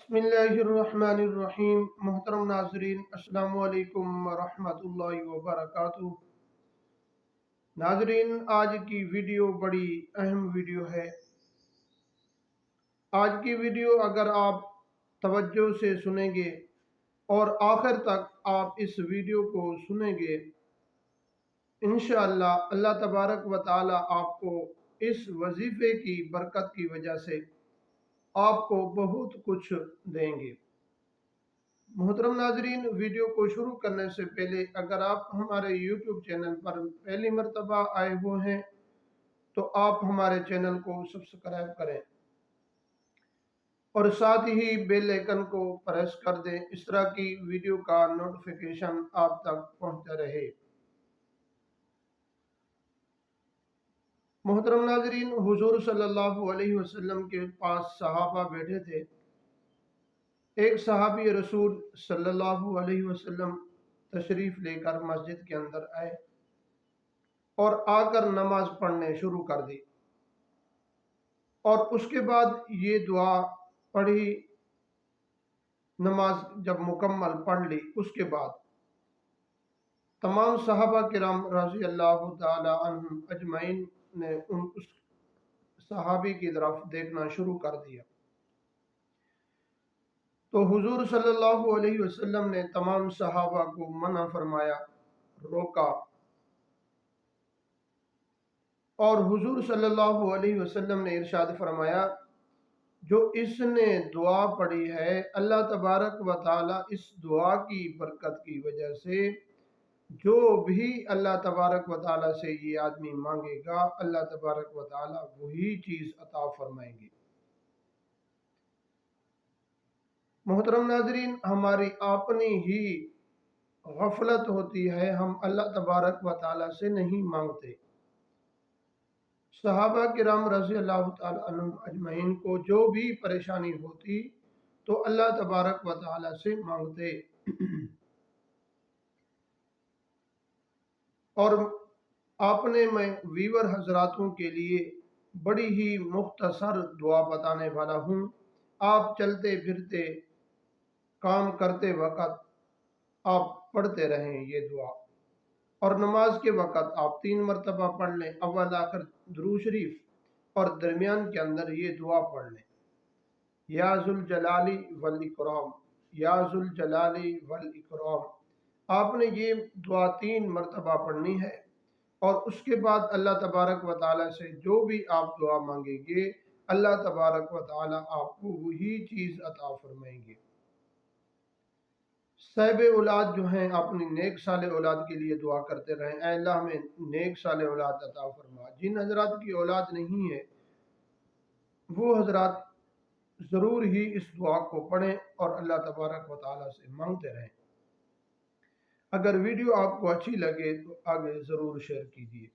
بسم اللہ الرحمن الرحیم۔ محترم ناظرین، السلام علیکم ورحمۃ اللہ وبرکاتہ۔ ناظرین، آج کی ویڈیو بڑی اہم ویڈیو ہے۔ آج کی ویڈیو اگر آپ توجہ سے سنیں گے اور آخر تک آپ اس ویڈیو کو سنیں گے، انشاءاللہ اللہ تبارک و تعالی آپ کو اس وظیفے کی برکت کی وجہ سے آپ کو بہت کچھ دیں گے۔ محترم ناظرین، ویڈیو کو شروع کرنے سے پہلے اگر آپ ہمارے یوٹیوب چینل پر پہلی مرتبہ آئے ہوئے ہیں تو آپ ہمارے چینل کو سبسکرائب کریں اور ساتھ ہی بیل آئیکن کو پریس کر دیں، اس طرح کی ویڈیو کا نوٹیفیکیشن آپ تک پہنچتا رہے۔ محترم ناظرین، حضور صلی اللہ علیہ وسلم کے پاس صحابہ بیٹھے تھے۔ ایک صحابی رسول صلی اللہ علیہ وسلم تشریف لے کر مسجد کے اندر آئے اور آ کر نماز پڑھنے شروع کر دی، اور اس کے بعد یہ دعا پڑھی۔ نماز جب مکمل پڑھ لی، اس کے بعد تمام صحابہ کرام رضی اللہ تعالی عنہم اجمعین نے اس صحابی کی طرف دیکھنا شروع کر دیا۔ تو حضور صلی اللہ علیہ وسلم نے تمام صحابہ کو منع فرمایا، روکا، اور حضور صلی اللہ علیہ وسلم نے ارشاد فرمایا، جو اس نے دعا پڑھی ہے، اللہ تبارک و تعالی اس دعا کی برکت کی وجہ سے جو بھی اللہ تبارک و تعالی سے یہ آدمی مانگے گا، اللہ تبارک و تعالی وہی چیز عطا فرمائیں گے۔ محترم ناظرین، ہماری اپنی ہی غفلت ہوتی ہے، ہم اللہ تبارک و تعالی سے نہیں مانگتے۔ صحابہ کرام رضی اللہ تعالی عنہم اجمعین کو جو بھی پریشانی ہوتی تو اللہ تبارک و تعالی سے مانگتے، اور اپنے میں ویور حضراتوں کے لیے بڑی ہی مختصر دعا بتانے والا ہوں۔ آپ چلتے پھرتے کام کرتے وقت آپ پڑھتے رہیں یہ دعا، اور نماز کے وقت آپ 3 مرتبہ پڑھ لیں، اول آخر درود شریف، اور درمیان کے اندر یہ دعا پڑھ لیں، یا ذوالجلال والاکرام، یا ذوالجلال والاکرام۔ آپ نے یہ دعا 3 مرتبہ پڑھنی ہے، اور اس کے بعد اللہ تبارک و تعالی سے جو بھی آپ دعا مانگیں گے، اللہ تبارک و تعالی آپ کو وہی چیز عطا فرمائیں گے۔ صاحب اولاد جو ہیں اپنی نیک صالح اولاد کے لیے دعا کرتے رہیں، اے اللہ ہمیں نیک صالح اولاد عطا فرما۔ جن حضرات کی اولاد نہیں ہے وہ حضرات ضرور ہی اس دعا کو پڑھیں اور اللہ تبارک و تعالی سے مانگتے رہیں۔ اگر ویڈیو آپ کو اچھی لگے تو آگے ضرور شیئر کیجیے۔